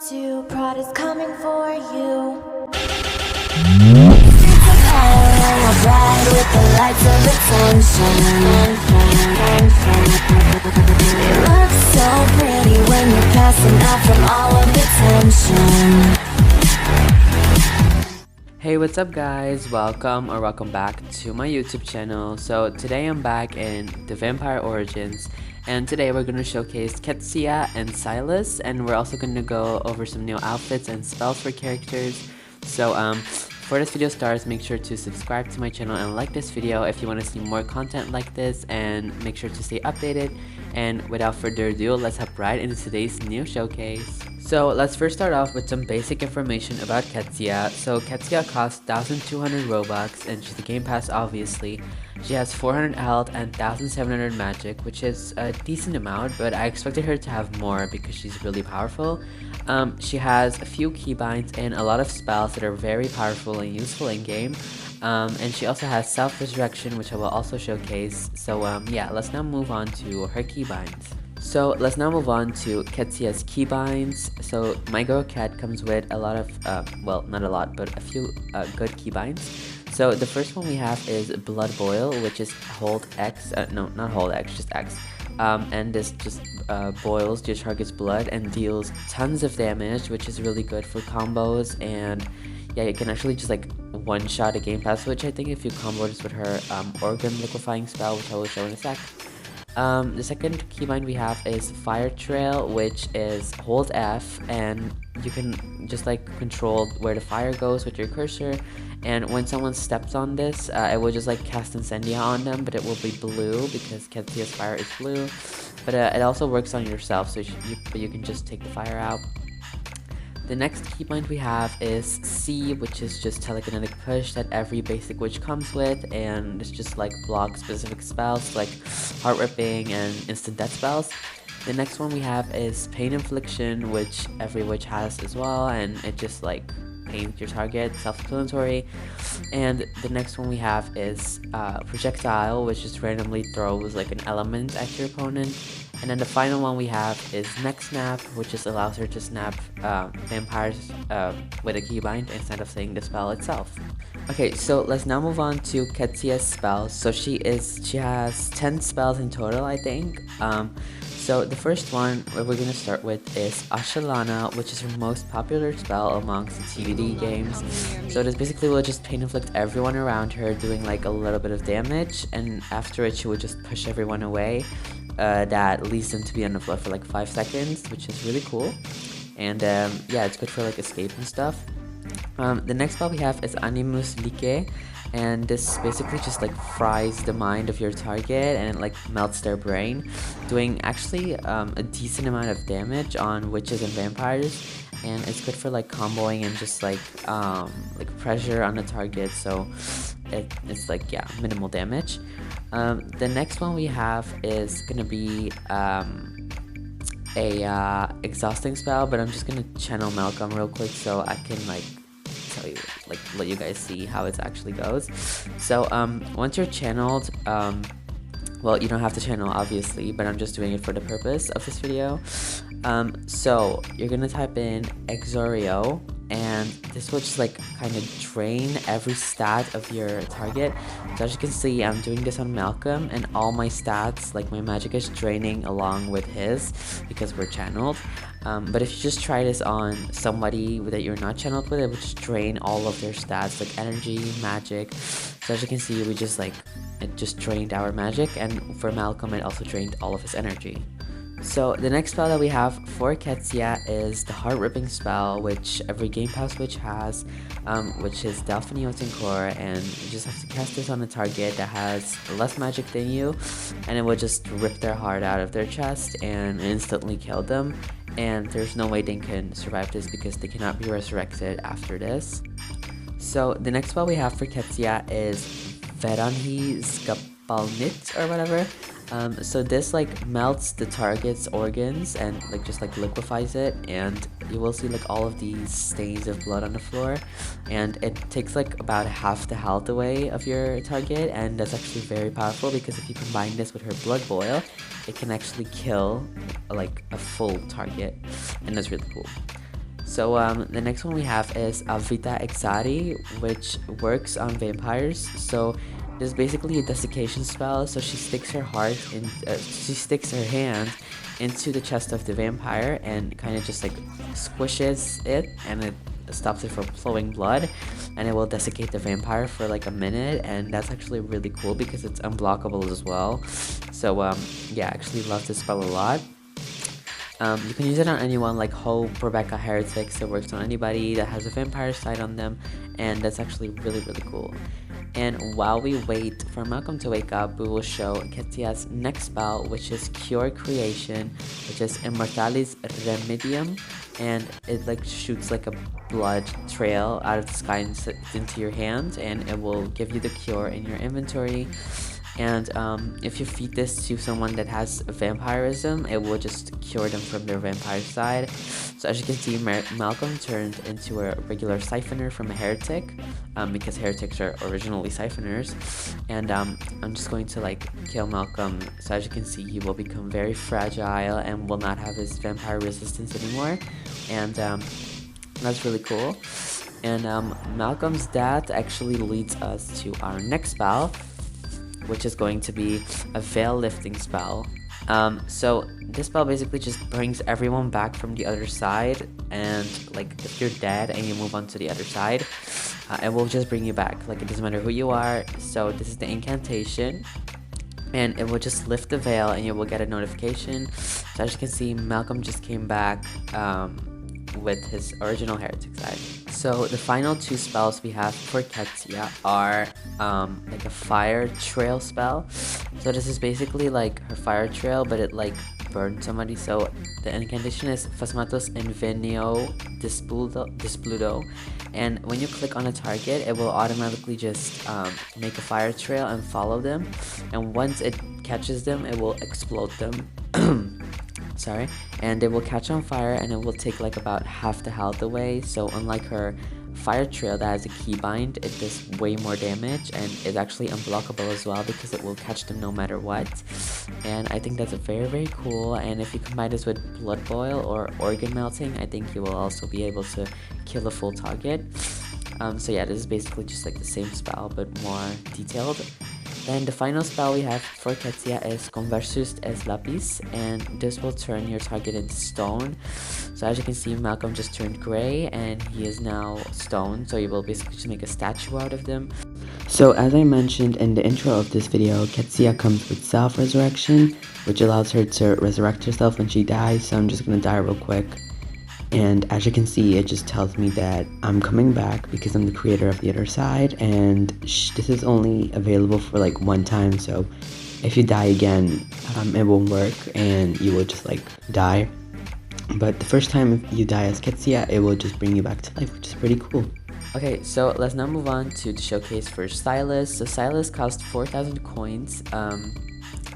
to prod is coming for you. Bright with the lights of attention. It looks so pretty when you're passing out from all of the tension. Hey, what's up guys? Welcome back to my YouTube channel. So today I'm back in the Vampire Origins, and today we're going to showcase Ketsia and Sylas, and we're also going to go over some new outfits and spells for characters. So before this video starts, make sure to subscribe to my channel and like this video if you want to see more content like this, and make sure to stay updated. And without further ado, let's hop right into today's new showcase. So let's first start off with some basic information about Ketsia. So Ketsia costs 1,200 Robux, and she's a Game Pass obviously. She has 400 health and 1,700 magic, which is a decent amount, but I expected her to have more because she's really powerful. She has a few keybinds and a lot of spells that are very powerful and useful in game. And she also has self-resurrection, which I will also showcase. So yeah, let's now move on to her keybinds. So let's now move on to Ketsia's keybinds. So my girl Kat comes with a lot of, well, not a lot, but a few good keybinds. So the first one we have is Blood Boil, which is hold X, no, not hold X, just X. And this just boils your target's blood and deals tons of damage, which is really good for combos. And yeah, you can actually just like one-shot a Game Pass, which I think if you combo this with her organ liquefying spell, which I will show in a sec. The second keybind we have is Fire Trail, which is hold F, and you can just like control where the fire goes with your cursor. And when someone steps on this, it will just like cast Incendia on them, but it will be blue because Ketsia's fire is blue. But it also works on yourself, so you can just take the fire out. The next keybind we have is C, which is just telekinetic push that every basic witch comes with, and it's just like block specific spells like heart ripping and instant death spells. The next one we have is pain infliction, which every witch has as well, and it just like pains your target, self-explanatory. And the next one we have is projectile, which just randomly throws like an element at your opponent. And then the final one we have is neck snap, which just allows her to snap vampires with a keybind instead of saying the spell itself. Okay, so let's now move on to Ketsia's spells. So she has 10 spells in total, I think. So the first one we're going to start with is Lana, which is her most popular spell amongst TVD games. So this basically will just pain inflict everyone around her, doing like a little bit of damage, and after it she will just push everyone away. That leads them to be on the floor for like 5 seconds, which is really cool. And yeah, it's good for like escape and stuff. The next spell we have is Animus Like, and this basically just like fries the mind of your target and it like melts their brain, doing actually a decent amount of damage on witches and vampires. And it's good for like comboing and just like pressure on the target, so it's like, yeah, minimal damage. The next one we have is gonna be a exhausting spell, but I'm just gonna channel Malcolm real quick so I can like tell you, like let you guys see how it actually goes. So once you're channeled, well, you don't have to channel obviously, but I'm just doing it for the purpose of this video. So you're gonna type in Exorio, and this will just like kind of drain every stat of your target. So as you can see, I'm doing this on Malcolm, and all my stats, like my magic, is draining along with his because we're channeled. But if you just try this on somebody that you're not channeled with, it would just drain all of their stats, like energy, magic. So as you can see, it just drained our magic, and for Malcolm it also drained all of his energy. So the next spell that we have for Ketsia is the heart ripping spell, which every Game Pass witch has, which is 𝐷𝐿𝐹𝐼, and you just have to cast this on a target that has less magic than you, and it will just rip their heart out of their chest and instantly kill them. And there's no way they can survive this because they cannot be resurrected after this. So the next spell we have for Ketsia is Veranhi Skapalnit or whatever. So this like melts the target's organs and like just like liquefies it, and you will see like all of these stains of blood on the floor, and it takes like about half the health away of your target, and that's actually very powerful because if you combine this with her blood boil, it can actually kill like a full target, and that's really cool. So the next one we have is 𝐓𝐇𝐀𝐀𝐍, which works on vampires. So this is basically a desiccation spell. So she sticks her hand into the chest of the vampire and kind of just like squishes it, and it stops it from flowing blood, and it will desiccate the vampire for like a minute. And that's actually really cool because it's unblockable as well. So yeah, I actually love this spell a lot. You can use it on anyone like Hope, Rebecca, Heretics. It works on anybody that has a vampire side on them, and that's actually really cool. And while we wait for Malcolm to wake up, we will show Ketsia's next spell, which is Cure Creation, which is Immortalis Remedium, and it like shoots like a blood trail out of the sky into your hand, and it will give you the cure in your inventory. And if you feed this to someone that has vampirism, it will just cure them from their vampire side. So as you can see, Malcolm turned into a regular siphoner from a heretic, because heretics are originally siphoners. And I'm just going to like kill Malcolm. So as you can see, he will become very fragile and will not have his vampire resistance anymore. And that's really cool. And Malcolm's death actually leads us to our next spell, which is going to be a veil lifting spell. So this spell basically just brings everyone back from the other side, and like if you're dead and you move on to the other side, it will just bring you back. Like it doesn't matter who you are. So this is the incantation, and it will just lift the veil and you will get a notification. So as you can see, Malcolm just came back with his original heretic side. So the final two spells we have for Ketsia are like a fire trail spell. So this is basically like her fire trail, but it like burned somebody. So the incantation is Phasmatos Invenio Displudo, and when you click on a target, it will automatically just make a fire trail and follow them, and once it catches them, it will explode them. Sorry, and it will catch on fire, and it will take like about half the health away. So unlike her fire trail that has a keybind, it does way more damage, and is actually unblockable as well because it will catch them no matter what. And I think that's very cool. And if you combine this with blood boil or organ melting, I think you will also be able to kill a full target. So yeah, this is basically just like the same spell but more detailed. Then the final spell we have for Ketsia is Conversus es Lapis, and this will turn your target into stone. So as you can see, Malcolm just turned gray and he is now stone, so you will basically just make a statue out of them. So as I mentioned in the intro of this video, Ketsia comes with self-resurrection, which allows her to resurrect herself when she dies. So I'm just gonna die real quick. And as you can see, it just tells me that I'm coming back because I'm the creator of the other side, and this is only available for like one time. So if you die again, it won't work and you will just like die. But the first time if you die as Ketsia, it will just bring you back to life, which is pretty cool. Okay, so let's now move on to the showcase for Sylas. So Sylas cost 4,000 coins,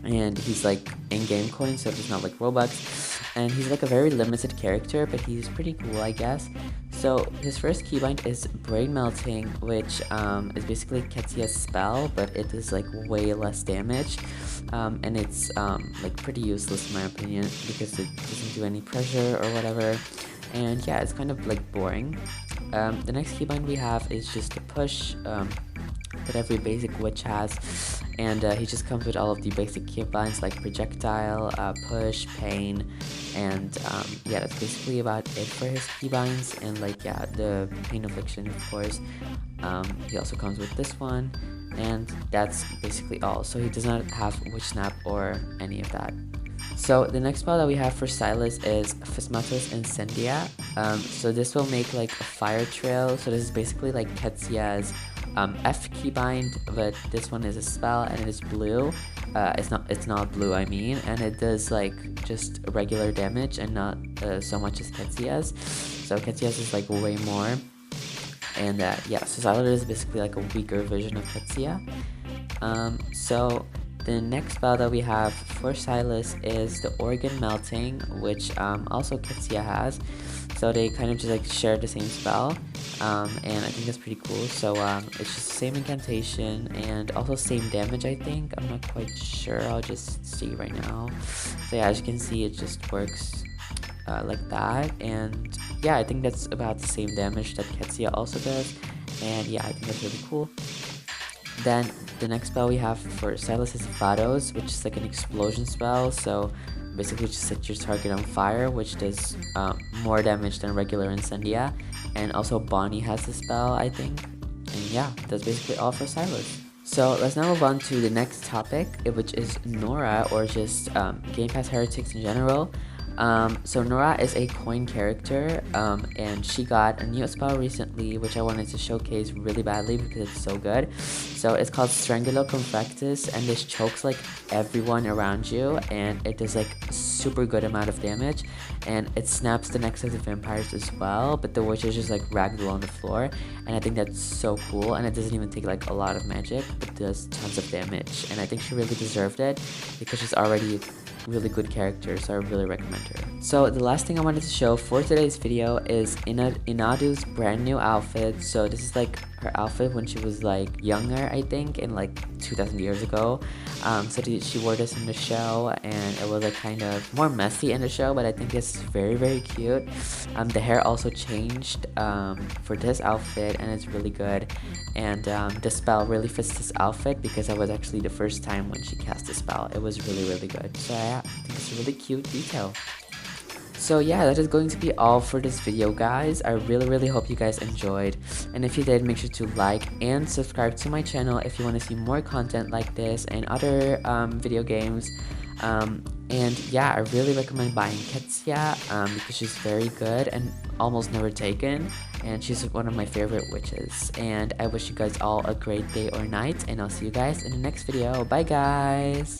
and he's like in-game coins, so it's not like Robux. And he's like a very limited character, but he's pretty cool, I guess. So his first keybind is Brain Melting, which is basically Ketsia's spell, but it is like way less damage. And it's like pretty useless in my opinion because it doesn't do any pressure or whatever. And yeah, it's kind of like boring. The next keybind we have is just a push that every basic witch has, and he just comes with all of the basic keybinds like projectile, push, pain, and yeah, that's basically about it for his keybinds. And like yeah, the pain affliction, of course. He also comes with this one, and that's basically all. So he does not have witch snap or any of that. So the next spell that we have for Sylas is Phasmatos Incendia. So this will make like a fire trail. So this is basically like Ketsia's F keybind, but this one is a spell and it is blue. It's not blue, I mean, and it does like just regular damage and not so much as Ketsia's. So Ketsia's is like way more. And yeah, so Sylas is basically like a weaker version of Ketsia. So the next spell that we have for Sylas is the Organ Melting, which also Ketsia has. So they kind of just like share the same spell, and I think that's pretty cool. So it's just the same incantation and also same damage, I think. I'm not quite sure, I'll just see right now. So yeah, as you can see, it just works like that. And yeah, I think that's about the same damage that Ketsia also does, and yeah, I think that's really cool. Then the next spell we have for Sylas is 𝐓𝐇𝐀𝐀, which is like an explosion spell. So basically just set your target on fire, which does more damage than regular Incendia. And also Bonnie has the spell, I think. And yeah, that's basically all for Sylas. So let's now move on to the next topic, which is Nora, or just Game Pass heretics in general. So Nora is a coin character, and she got a new spell recently, which I wanted to showcase really badly because it's so good. So it's called Strangulo Confectus, and this chokes like everyone around you, and it does like a super good amount of damage, and it snaps the necks of the vampires as well, but the witches just like ragdoll on the floor, and I think that's so cool. And it doesn't even take like a lot of magic, but does tons of damage, and I think she really deserved it because she's already really good character, so I really recommend her. So the last thing I wanted to show for today's video is Inadu's brand new outfit. So this is like her outfit when she was like younger, I think, in like 2000 years ago. So she wore this in the show, and it was like kind of more messy in the show, but I think it's very cute. The hair also changed for this outfit, and it's really good. And the spell really fits this outfit because that was actually the first time when she cast the spell. It was really good. So yeah, I think it's a really cute detail. So yeah, that is going to be all for this video, guys. I really hope you guys enjoyed, and if you did, make sure to like and subscribe to my channel if you want to see more content like this and other video games. And yeah, I really recommend buying Ketsia because she's very good and almost never taken, and she's one of my favorite witches. And I wish you guys all a great day or night, and I'll see you guys in the next video. Bye guys.